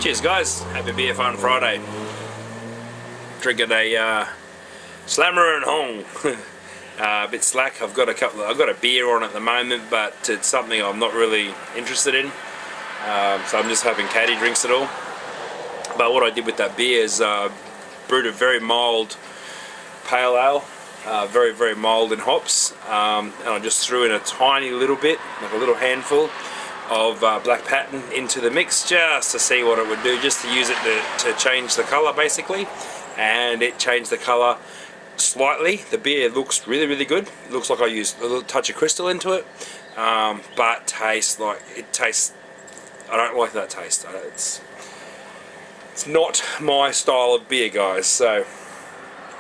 Cheers guys, happy beer fun Friday. Drinking a slammer and home. A bit slack. I've got a beer on at the moment, but it's something I'm not really interested in. So I'm just hoping Katie drinks it all. But what I did with that beer is brewed a very mild pale ale, very mild in hops, and I just threw in a tiny little bit, like a little handful of black patent into the mix just to see what it would do, just to use it to change the colour basically. And it changed the colour slightly. The beer looks really good. It looks like I used a little touch of crystal into it, but tastes like I don't like that taste. It's not my style of beer, guys. So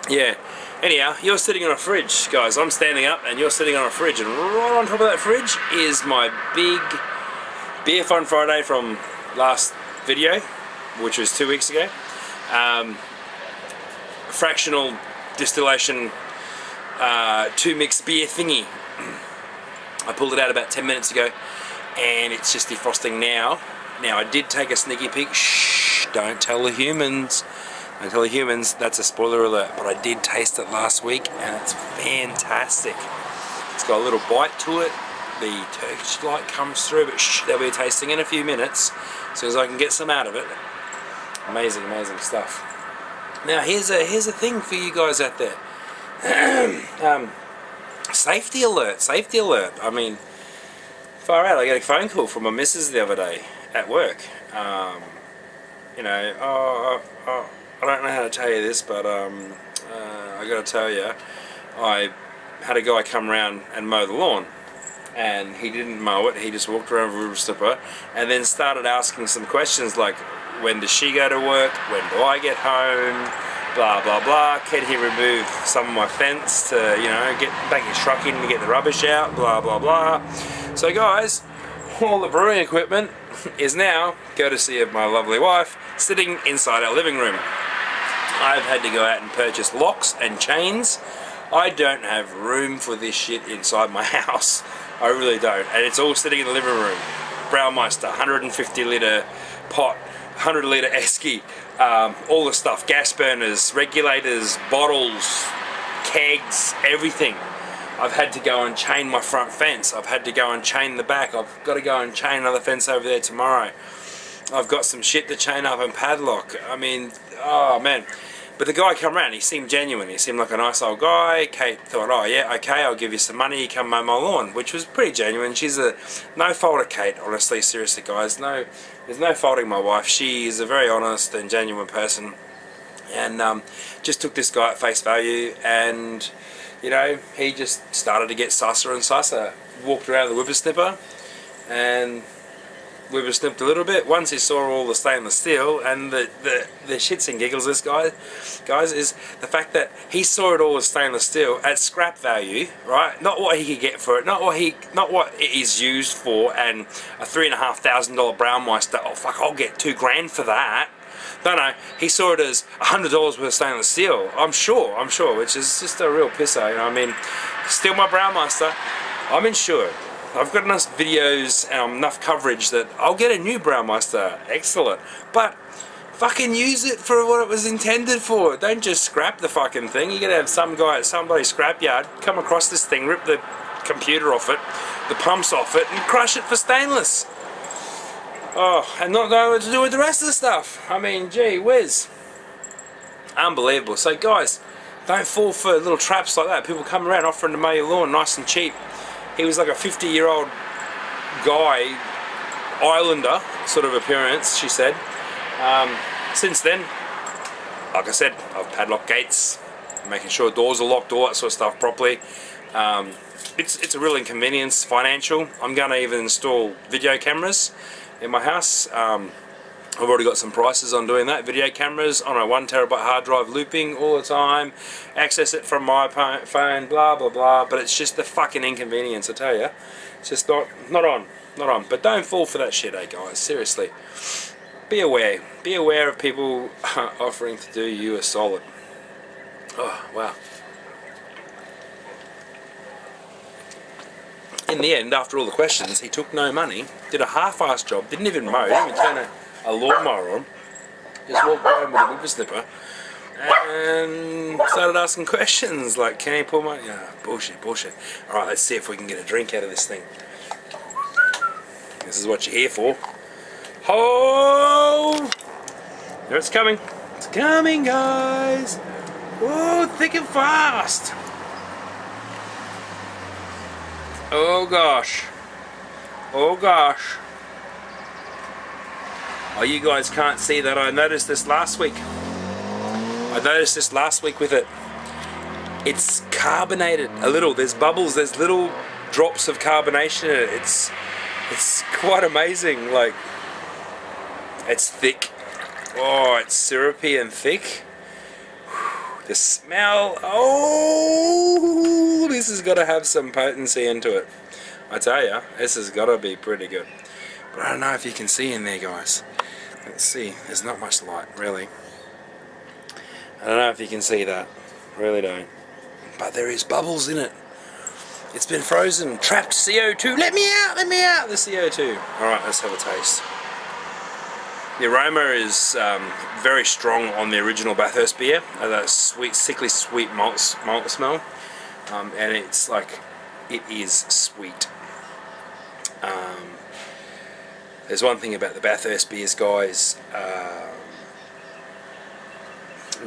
yeah, anyhow, you're sitting on a fridge, guys. I'm standing up and you're sitting on a fridge, and right on top of that fridge is my big Beer Fun Friday from last video, which was 2 weeks ago. Fractional distillation 2-mix beer thingy. I pulled it out about 10 minutes ago and it's just defrosting now. Now I did take a sneaky peek. Shh, don't tell the humans. Don't tell the humans, that's a spoiler alert. But I did taste it last week and it's fantastic. It's got a little bite to it. The Turkish light comes through, but shh, they'll be tasting in a few minutes as soon as I can get some out of it. Amazing stuff. Now here's a thing for you guys out there. Safety alert. I mean, far out. I got a phone call from my missus the other day at work. You know, I don't know how to tell you this, but I got to tell you, I had a guy come around and mow the lawn. And he didn't mow it, he just walked around with a slipper and then started asking some questions like, when does she go to work, when do I get home, blah blah blah, can he remove some of my fence to, you know, get back his truck in to get the rubbish out, blah blah blah. So guys, all the brewing equipment is now courtesy of my lovely wife, sitting inside our living room. I've had to go out and purchase locks and chains. I don't have room for this shit inside my house. I really don't. And it's all sitting in the living room. Braumeister, 150 litre pot, 100 litre esky, all the stuff, gas burners, regulators, bottles, kegs, everything. I've had to go and chain my front fence. I've had to go and chain the back. I've got to go and chain another fence over there tomorrow. I've got some shit to chain up and padlock. I mean, oh man. But the guy come around, he seemed genuine, he seemed like a nice old guy. Kate thought, oh yeah, okay, I'll give you some money, you come mow my lawn, which was pretty genuine. She's no fault of Kate, honestly, seriously guys, there's no faulting my wife. She is a very honest and genuine person, and just took this guy at face value, and you know, he just started to get susser and susser. Walked around the whippersnipper, and whippersnipped a little bit. Once he saw all the stainless steel, and the shits and giggles this guys, is the fact that he saw it all as stainless steel at scrap value, right? Not what he could get for it, not what it is used for, and a $3,500 Braumeister. Oh fuck, I'll get $2,000 for that. No, he saw it as $100 worth of stainless steel. I'm sure, which is just a real pisser. You know, I mean, steal my Braumeister, I'm insured. I've got enough videos and enough coverage that I'll get a new Braumeister, excellent. But fucking use it for what it was intended for. Don't just scrap the fucking thing. You're gonna have some guy at somebody's scrapyard come across this thing, rip the computer off it, the pumps off it, and crush it for stainless. Oh, and not know what to do with the rest of the stuff. I mean, gee whiz. Unbelievable. So guys, don't fall for little traps like that. People come around offering to mow your lawn nice and cheap. He was like a 50-year-old guy, islander sort of appearance, she said. Since then, like I said, I've padlocked gates, making sure doors are locked, all that sort of stuff properly. It's a real inconvenience, financial. I'm going to even install video cameras in my house. I've already got some prices on doing that. Video cameras on a 1 terabyte hard drive, looping all the time, access it from my phone, blah blah blah. But it's just the fucking inconvenience, I tell you. It's just not on. But don't fall for that shit, eh guys, seriously. Be aware of people offering to do you a solid. Oh wow. In the end, after all the questions, he took no money, did a half-assed job, didn't even mow, didn't even a lawnmower on. Just walked home with a whippersnipper and started asking questions like, can you pull my... bullshit. Alright, let's see if we can get a drink out of this thing. This is what you're here for. Oh! There it's coming. It's coming, guys. Oh, thick and fast. Oh gosh. Oh gosh. Oh, you guys can't see that. I noticed this last week. With it. It's carbonated a little. There's bubbles. There's little drops of carbonation in it. It's quite amazing. Like, it's thick. Oh, it's syrupy and thick. The smell. Oh, this has got to have some potency into it. I tell ya, this has got to be pretty good. But I don't know if you can see in there, guys. Let's see. There's not much light, really. I don't know if you can see that. Really don't. But there is bubbles in it. It's been frozen. Trapped CO2. Let me out! Let me out! The CO2. Alright, let's have a taste. The aroma is very strong on the original Bathurst beer. That sweet, sickly sweet malt smell. And it's like, it is sweet. There's one thing about the Bathurst beers, guys.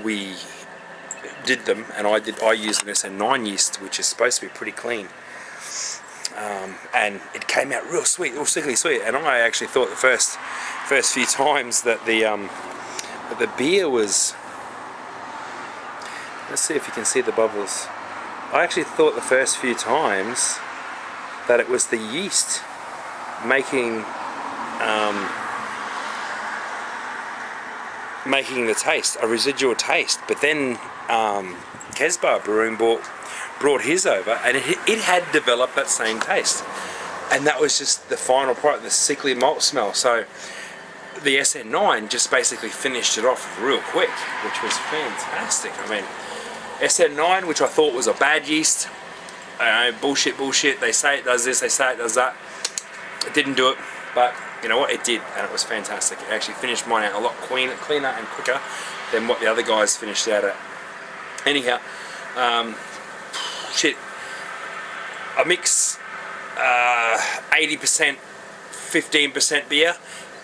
We did them, and I used an SN9 yeast, which is supposed to be pretty clean. And it came out real sweet, real sickly sweet. And I actually thought the first few times that the beer was. Let's see if you can see the bubbles. I actually thought the first few times that it was the yeast making the taste, a residual taste. But then Kesbar Brewing brought his over, and it had developed that same taste, and that was just the final product, the sickly malt smell. So the SN9 just basically finished it off real quick, which was fantastic. I mean, SN9, which I thought was a bad yeast, bullshit, they say it does this, they say it does that. It didn't do it, but you know what, it did, and it was fantastic. It actually finished mine out a lot cleaner and quicker than what the other guys finished out at. Anyhow, shit, I mix 80% 15% beer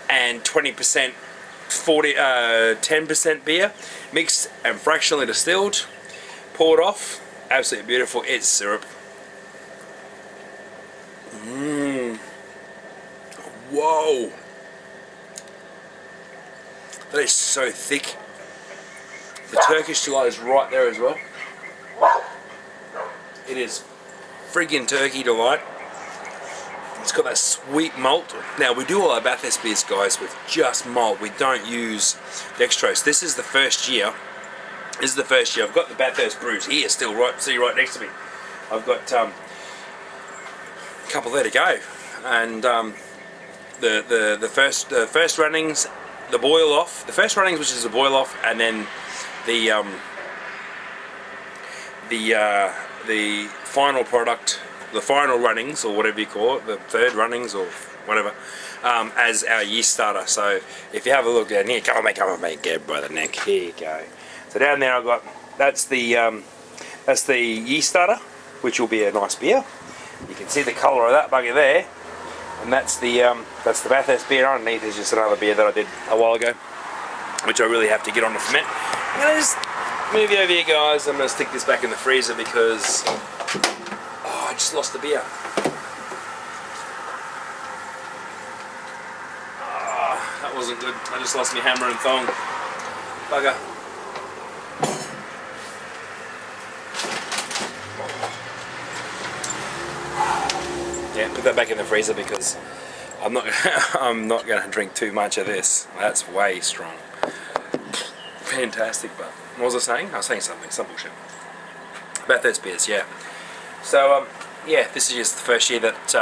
and 20% 10% beer, mixed and fractionally distilled, poured off. Absolutely beautiful. It's syrup. Whoa, that is so thick. The Turkish delight is right there as well. It is friggin' turkey delight. It's got that sweet malt. Now, we do all our Bathurst beers, guys, with just malt. We don't use dextrose. This is the first year. I've got the Bathurst brews here still, right next to me. I've got a couple there to go, and the first runnings, the boil off. The first runnings, which is the boil off, and then the final product, the final runnings, or whatever you call it, the third runnings or whatever, as our yeast starter. So if you have a look down here, come on mate, get it by the neck. Here you go. So down there I've got, that's the yeast starter, which will be a nice beer. You can see the colour of that bugger there, and that's the Bathurst beer. Underneath is just another beer that I did a while ago, which I really have to get on to ferment. I'm gonna just move you over here, guys. I'm gonna stick this back in the freezer because I just lost the beer. That wasn't good. I just lost my hammer and thong. Bugger. Yeah, put that back in the freezer because I'm not going to drink too much of this. That's way strong. Fantastic, but what was I saying? I was saying something, some bullshit. Bathurst beers, yeah. So, yeah, this is just the first year that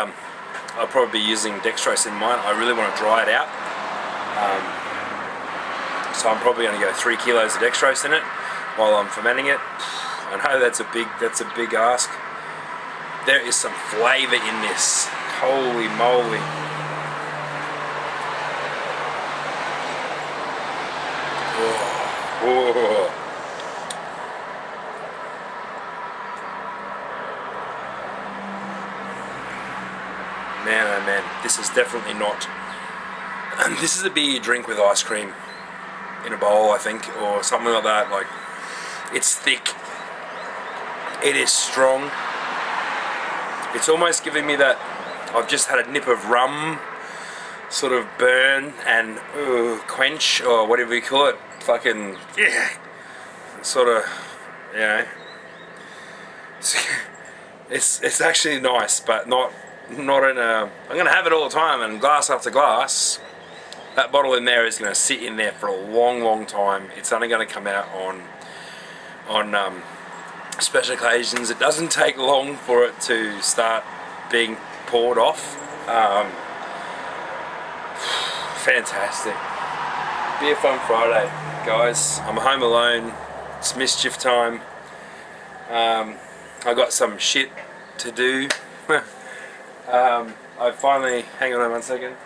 I'll probably be using dextrose in mine. I really want to dry it out. So I'm probably going to go 3 kilos of dextrose in it while I'm fermenting it. I know that's a big ask. There is some flavour in this. Holy moly. Oh. Man, oh man, this is definitely not. This is a beer you drink with ice cream in a bowl, I think, or something like that. Like, it's thick. It is strong. It's almost giving me that. I've just had a nip of rum, sort of burn and quench, or whatever you call it. Fucking yeah. Sort of, you know. It's actually nice, but not in a. I'm gonna have it all the time, and glass after glass. That bottle in there is gonna sit in there for a long time. It's only gonna come out on special occasions. It doesn't take long for it to start being poured off. Fantastic. Beer Fun Friday, guys. I'm home alone. It's mischief time. I got some shit to do. I finally, hang on 1 second.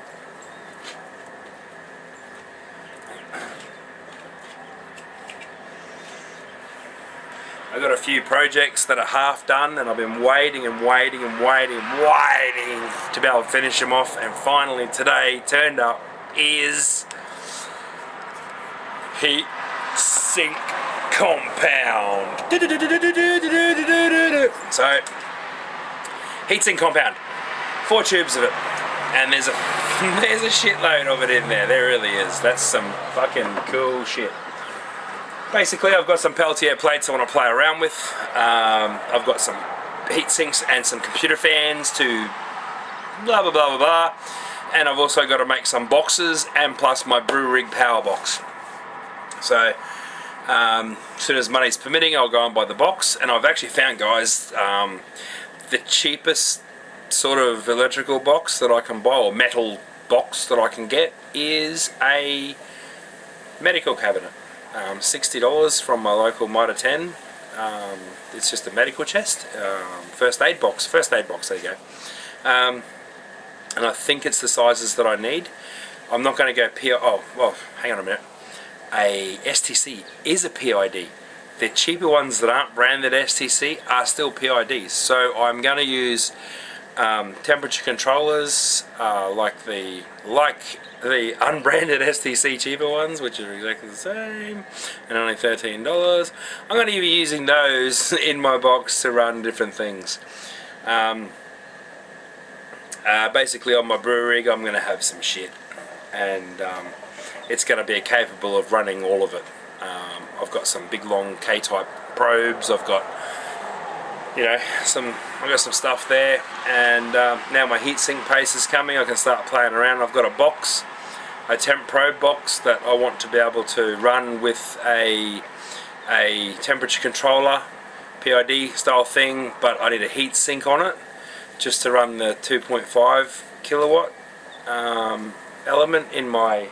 I've got a few projects that are half done, and I've been waiting and waiting and waiting and waiting to be able to finish them off, and finally today turned up is heat sink compound. So, heat sink compound, 4 tubes of it, and there's a shitload of it in there. There really is. That's some fucking cool shit. Basically, I've got some Peltier plates I want to play around with. I've got some heat sinks and some computer fans to blah blah blah blah blah. And I've also got to make some boxes, and plus my brew rig power box. So as soon as money's permitting, I'll go and buy the box. And I've actually found, guys, the cheapest sort of electrical box that I can buy, or metal box that I can get, is a medical cabinet. $60 from my local Mitre 10. It's just a medical chest, first aid box, there you go. And I think it's the sizes that I need. I'm not going to go PID. Oh, well, hang on a minute. A STC is a PID. The cheaper ones that aren't branded STC are still PIDs. So I'm going to use temperature controllers, like the unbranded STC cheaper ones, which are exactly the same, and only $13. I'm going to be using those in my box to run different things. Basically, on my brew rig, I'm going to have some shit, and it's going to be capable of running all of it. I've got some big long K-type probes. I've got, you know, I've got some stuff there, and now my heatsink paste is coming. I can start playing around. I've got a box, a temp probe box that I want to be able to run with a temperature controller, PID style thing, but I need a heat sink on it just to run the 2.5 kilowatt element in my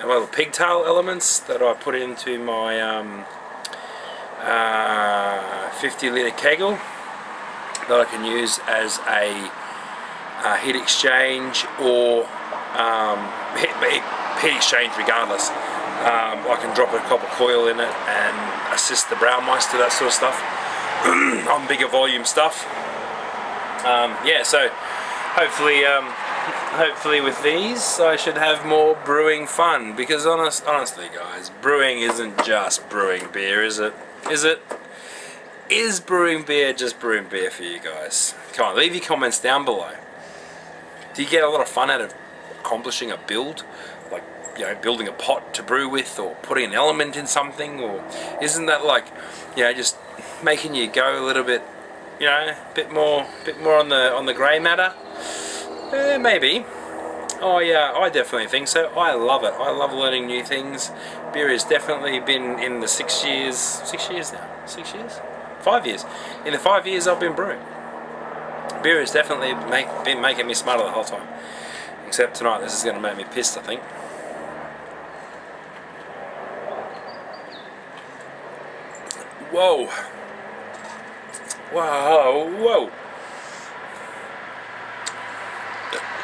little pigtail elements that I put into my 50 litre kegel that I can use as a heat exchange, or heat exchange regardless. I can drop a copper coil in it and assist the Braumeister, that sort of stuff, on bigger volume stuff. Yeah, so hopefully with these I should have more brewing fun, because honestly guys, brewing isn't just brewing beer, is it? Is brewing beer just brewing beer for you guys? Come on, leave your comments down below. Do you get a lot of fun out of accomplishing a build? Like, you know, building a pot to brew with, or putting an element in something? Or isn't that like, you know, just making you go a little bit, you know, a bit more on the grey matter? Maybe. Oh yeah, I definitely think so. I love it. I love learning new things. Beer has definitely been in the 6 years. 6 years now. 6 years? 5 years. In the 5 years I've been brewing, beer has definitely been making me smarter the whole time. Except tonight, this is going to make me pissed, I think. Whoa. Whoa, whoa.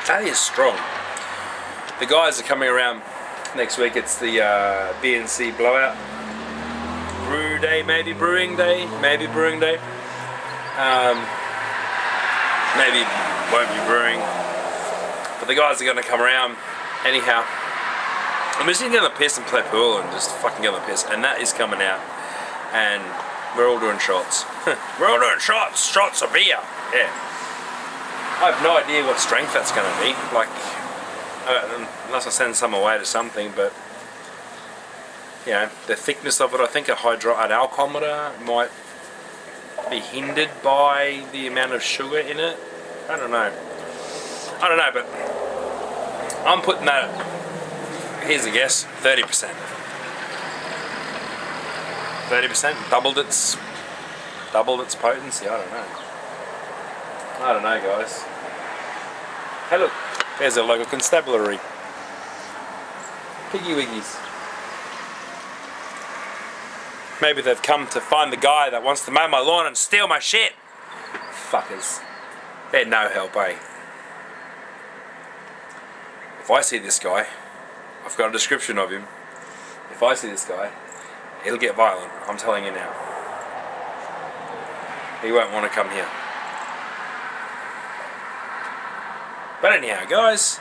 That is strong. The guys are coming around Next week it's the BNC blowout. Brew day, maybe brewing day, maybe brewing day. Maybe won't be brewing. But the guys are going to come around anyhow. I'm just going to get on the piss and play pool and just fucking get on the piss. And that is coming out. And we're all doing shots. We're all doing shots. Shots of beer. Yeah. I have no idea what strength that's going to be. Like, unless I send some away to something, but you know, the thickness of it, I think an alcometer might be hindered by the amount of sugar in it. I don't know, but I'm putting that, here's a guess, 30%. 30%, doubled its potency. I don't know guys. Hey look, there's a local constabulary. Piggy wiggies. Maybe they've come to find the guy that wants to mow my lawn and steal my shit. Fuckers. They're no help, eh? If I see this guy, I've got a description of him. If I see this guy, he'll get violent. I'm telling you now. He won't want to come here. But anyhow, guys,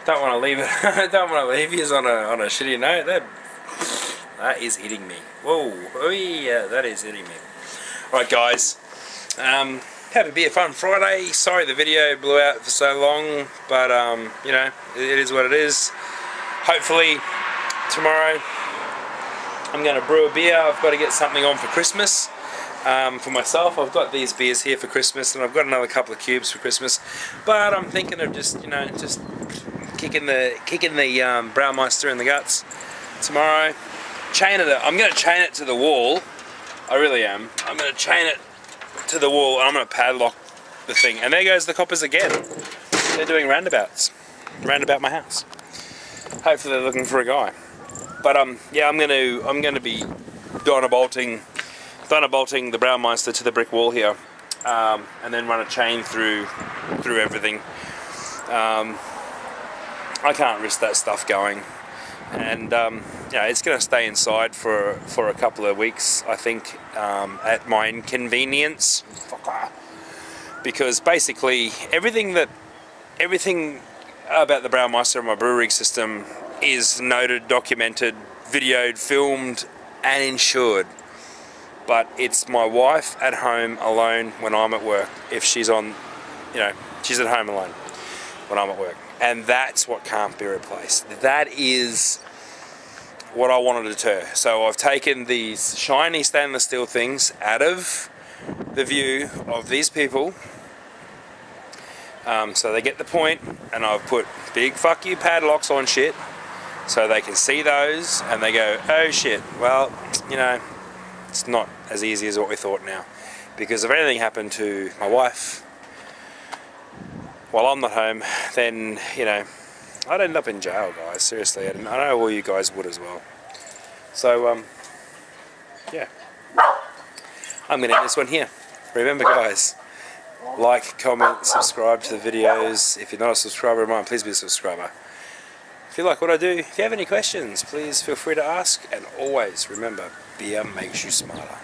don't want to leave it. Don't want to leave you on a shitty note. That is hitting me. Whoa, oh yeah, that is hitting me. Alright guys, had a bit of fun Friday. Sorry the video blew out for so long, but you know, it is what it is. Hopefully tomorrow I'm going to brew a beer. I've got to get something on for Christmas. For myself, I've got these beers here for Christmas, and I've got another couple of cubes for Christmas. But I'm thinking of just, you know, just kicking the Braumeister in the guts tomorrow. I'm going to chain it to the wall. I really am. I'm going to chain it to the wall, and I'm going to padlock the thing. And there goes the coppers again. They're doing roundabouts. Roundabout my house. Hopefully they're looking for a guy. But yeah, I'm going to be bolting the Braumeister to the brick wall here, and then run a chain through everything. I can't risk that stuff going. And yeah, it's going to stay inside for a couple of weeks, I think, at my inconvenience, because basically everything about the Braumeister and my brew rig system is noted, documented, videoed, filmed and insured. But it's my wife at home alone when I'm at work. If she's on, you know, she's at home alone when I'm at work. And that's what can't be replaced. That is what I want to deter. So I've taken these shiny stainless steel things out of the view of these people, so they get the point, and I've put big fuck you padlocks on shit so they can see those and they go, oh shit, well, you know, it's not as easy as what we thought now, because if anything happened to my wife while I'm not home, then, you know, I'd end up in jail, guys. Seriously, I know all you guys would as well. So, yeah, I'm going to end this one here. Remember, guys, like, comment, subscribe to the videos. If you're not a subscriber of mine, please be a subscriber. If you like what I do, if you have any questions, please feel free to ask. And always remember, beer makes you smarter.